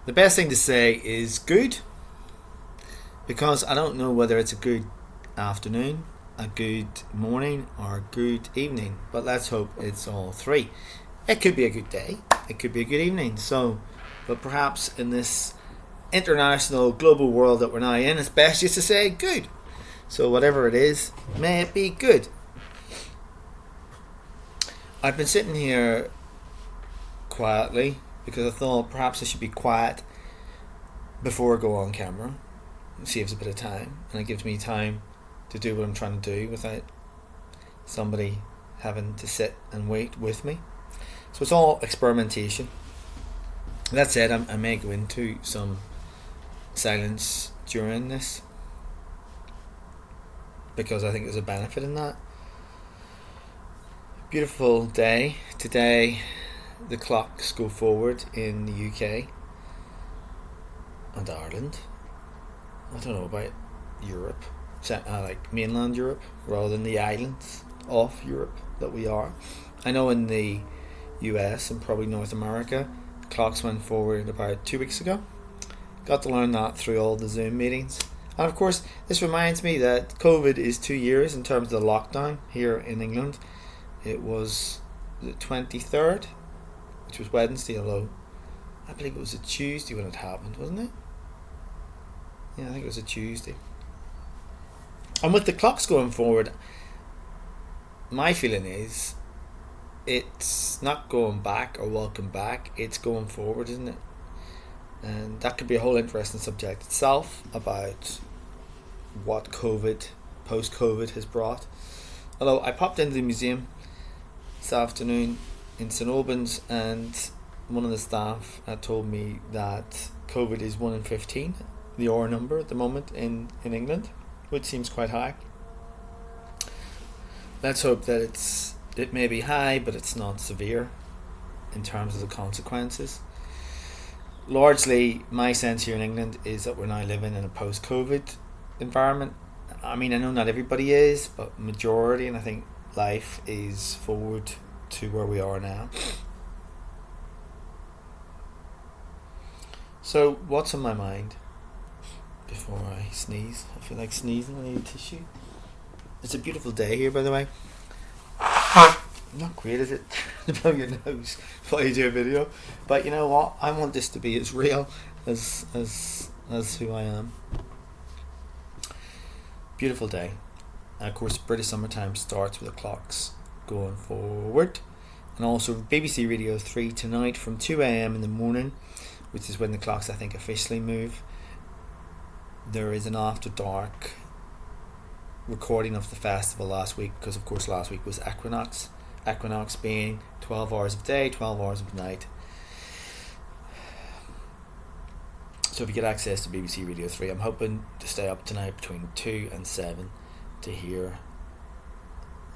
The best thing to say is good, because I don't know whether it's a good afternoon, a good morning, or a good evening, but let's hope it's all three. It could be a good day, it could be a good evening, but perhaps in this international global world that we're now in, it's best just to say good. So whatever it is, may it be good. I've been sitting here quietly because I thought perhaps I should be quiet before I go on camera. It saves a bit of time, and it gives me time to do what I'm trying to do without somebody having to sit and wait with me. So it's all experimentation. That said, I may go into some silence during this because I think there's a benefit in that. Beautiful day. Today the clocks go forward in the UK and Ireland. I don't know about Europe, like mainland Europe, rather than the islands of Europe that we are. I know in the US and probably North America, clocks went forward about 2 weeks ago. Got to learn that through all the Zoom meetings. And of course, this reminds me that COVID is 2 years in terms of the lockdown here in England. It was the 23rd, which was Wednesday, although I believe it was a Tuesday when it happened, wasn't it? Yeah, I think it was a Tuesday. And with the clocks going forward, my feeling is it's not going back or welcome back, it's going forward, isn't it? And that could be a whole interesting subject itself about what COVID, post-COVID has brought. Although I popped into the museum this afternoon in St Albans, and one of the staff had told me that COVID is 1 in 15, the R number at the moment in England, which seems quite high. Let's hope that it may be high, but it's not severe in terms of the consequences. Largely, my sense here in England is that we're now living in a post-COVID environment. I mean, I know not everybody is, but majority, and I think life is forward to where we are now. So, what's on my mind before I sneeze? I feel like sneezing. I need a tissue. It's a beautiful day here, by the way. Not great, is it? To blow your nose while you do a video. But you know what? I want this to be as real as who I am. Beautiful day. And of course, British summertime starts with the clocks going forward. And also BBC Radio 3 tonight from 2 a.m. in the morning, which is when the clocks I think officially move. There is an after dark recording of the festival last week, because of course last week was Equinox. Equinox being 12 hours of day, 12 hours of night. So if you get access to BBC Radio 3, I'm hoping to stay up tonight between 2 and 7 to hear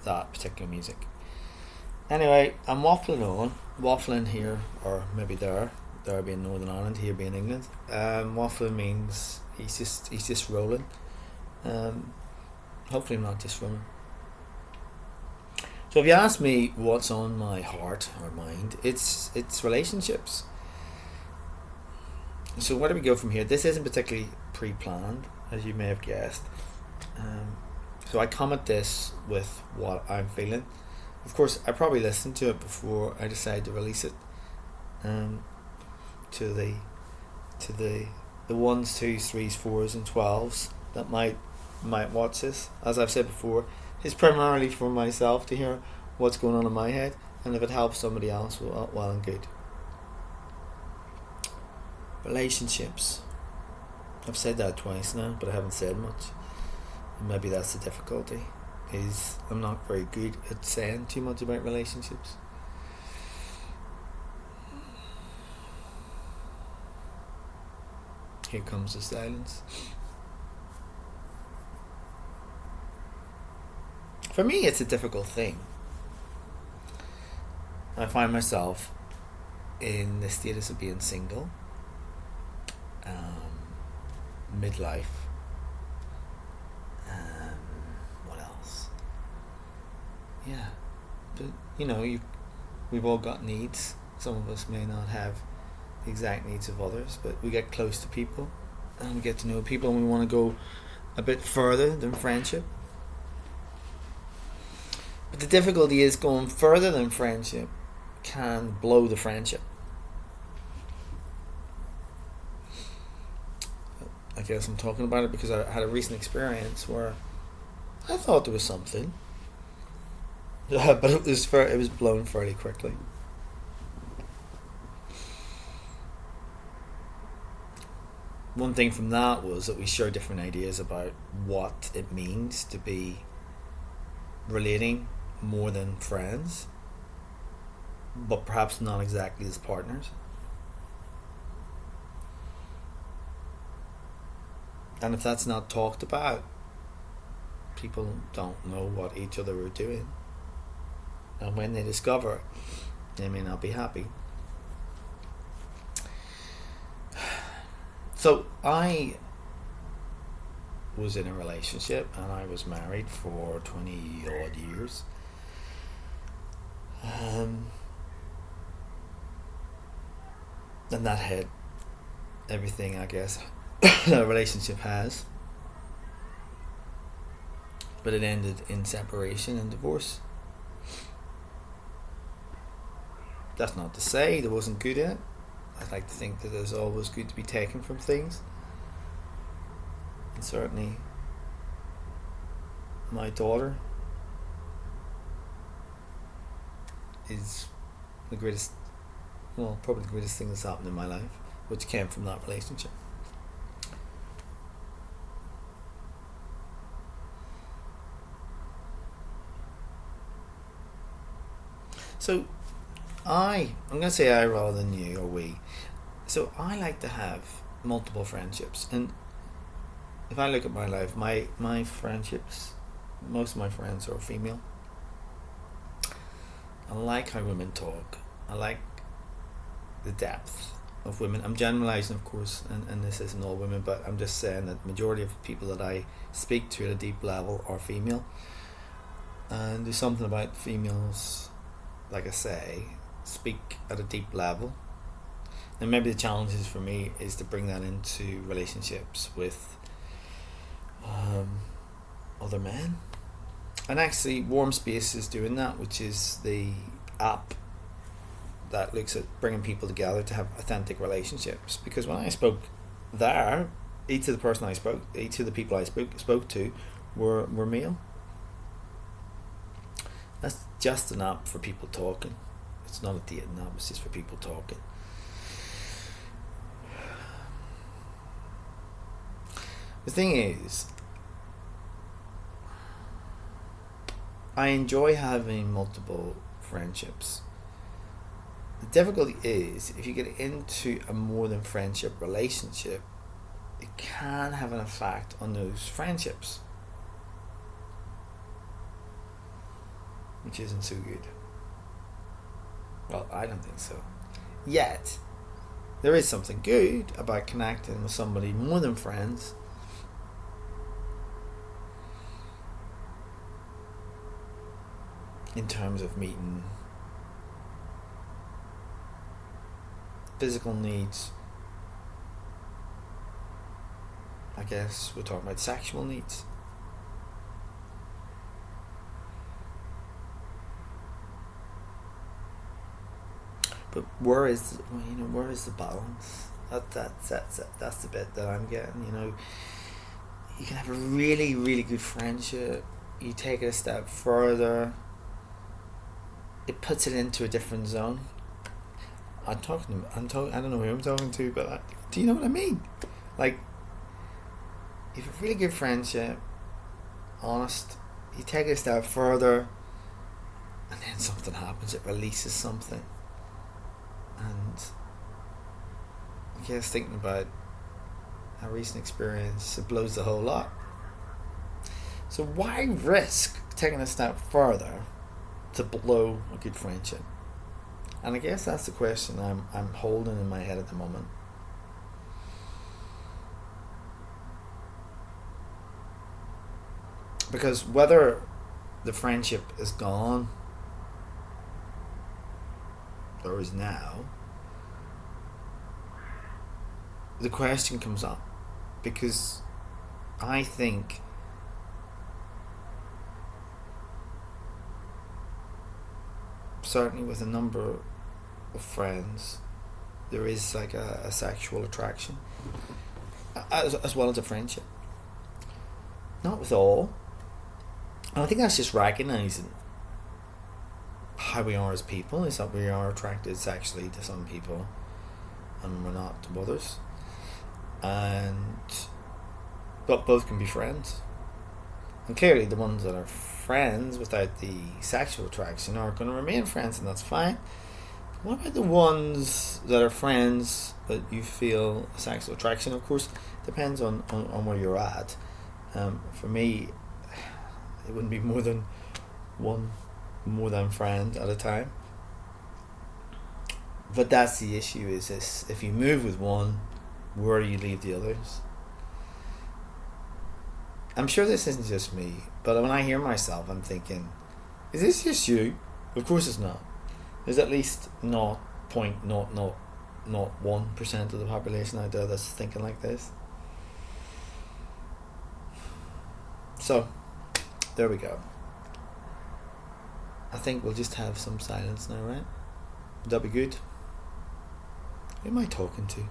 that particular music. Anyway, I'm waffling here, or maybe there being Northern Ireland, here being England. Waffling means he's just rolling. Hopefully I'm not just rolling. So if you ask me what's on my heart or mind, it's relationships. So where do we go from here? This isn't particularly pre-planned, as you may have guessed. So I comment this with what I'm feeling. Of course, I probably listened to it before I decide to release it. To the 1s, 2s, 3s, 4s, and 12s that might watch this. As I've said before, it's primarily for myself to hear what's going on in my head, and if it helps somebody else, well and good. Relationships. I've said that twice now, but I haven't said much. And maybe that's the difficulty, is I'm not very good at saying too much about relationships. Here comes the silence. For me, it's a difficult thing. I find myself in the status of being single, midlife, what else? Yeah, but you know, we've all got needs. Some of us may not have the exact needs of others, but we get close to people and we get to know people, and we want to go a bit further than friendship. But the difficulty is going further than friendship can blow the friendship. I guess I'm talking about it because I had a recent experience where I thought there was something, but it was blown fairly quickly. One thing from that was that we shared different ideas about what it means to be relating more than friends, but perhaps not exactly as partners. And if that's not talked about, people don't know what each other are doing. And when they discover it, they may not be happy. So I was in a relationship and I was married for 20 odd years. And that had everything, I guess, that a relationship has. But it ended in separation and divorce. That's not to say there wasn't good in it. I'd like to think that there's always good to be taken from things. And certainly my daughter is the greatest, well, probably the greatest thing that's happened in my life, which came from that relationship. So I'm going to say I rather than you or we. So I like to have multiple friendships. And if I look at my life, my friendships, most of my friends are female. I like how women talk. I like the depth of women. I'm generalizing, of course, and this isn't all women, but I'm just saying that the majority of people that I speak to at a deep level are female. And there's something about females, like I say, speak at a deep level. And maybe the challenges for me is to bring that into relationships with other men. And actually Warm Space is doing that, which is the app that looks at bringing people together to have authentic relationships. Because when I spoke there, each of the people I spoke to were male. That's just an app for people talking. It's not a dating app, it's just for people talking. The thing is, I enjoy having multiple friendships. The difficulty is, if you get into a more than friendship relationship, it can have an effect on those friendships, which isn't so good. Well, I don't think so. Yet, there is something good about connecting with somebody more than friends. In terms of meeting physical needs, I guess we're talking about sexual needs. But where is the balance? That's the bit that I'm getting. You can have a really, really good friendship. You take it a step further. It puts it into a different zone. I don't know who I'm talking to, but do you know what I mean? Like, if a really good friendship, honest, you take it a step further, and then something happens. It releases something. And I guess thinking about a recent experience, it blows the whole lot. So why risk taking a step further to blow a good friendship? And I guess that's the question I'm holding in my head at the moment. Because whether the friendship is gone or is now, the question comes up because I think certainly with a number of friends there is like a sexual attraction as well as a friendship. Not with all. And I think that's just recognizing how we are as people, is that we are attracted sexually to some people and we're not to others. But both can be friends. And clearly the ones that are friends without the sexual attraction are going to remain friends, and that's fine. But what about the ones that are friends that you feel sexual attraction? Of course, depends on where you're at. For me, it wouldn't be more than one more than friend at a time. But that's the issue, is this: if you move with one, where do you leave the others? I'm sure this isn't just me, but when I hear myself, I'm thinking, is this just you? Of course it's not. There's at least 0.0001% of the population out there that's thinking like this. So, there we go. I think we'll just have some silence now, right? Would that be good? Who am I talking to?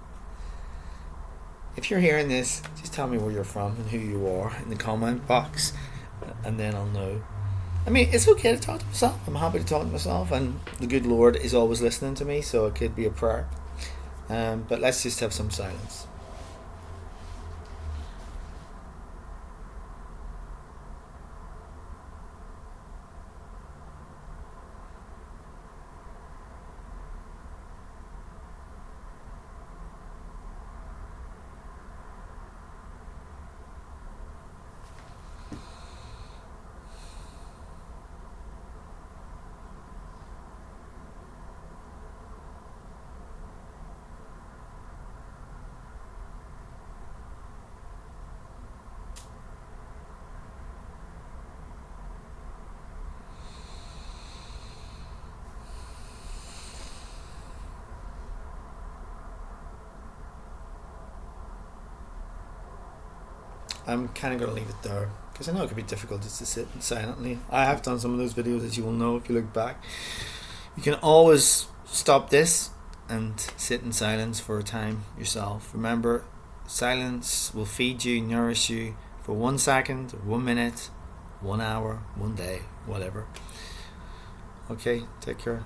If you're hearing this, just tell me where you're from and who you are in the comment box, and then I'll know. I mean, it's okay to talk to myself. I'm happy to talk to myself, and the good Lord is always listening to me, so it could be a prayer. But let's just have some silence. I'm kind of going to leave it there because I know it can be difficult just to sit silently. I have done some of those videos, as you will know if you look back. You can always stop this and sit in silence for a time yourself. Remember, silence will feed you, nourish you for 1 second, 1 minute, 1 hour, 1 day, whatever. Okay, take care.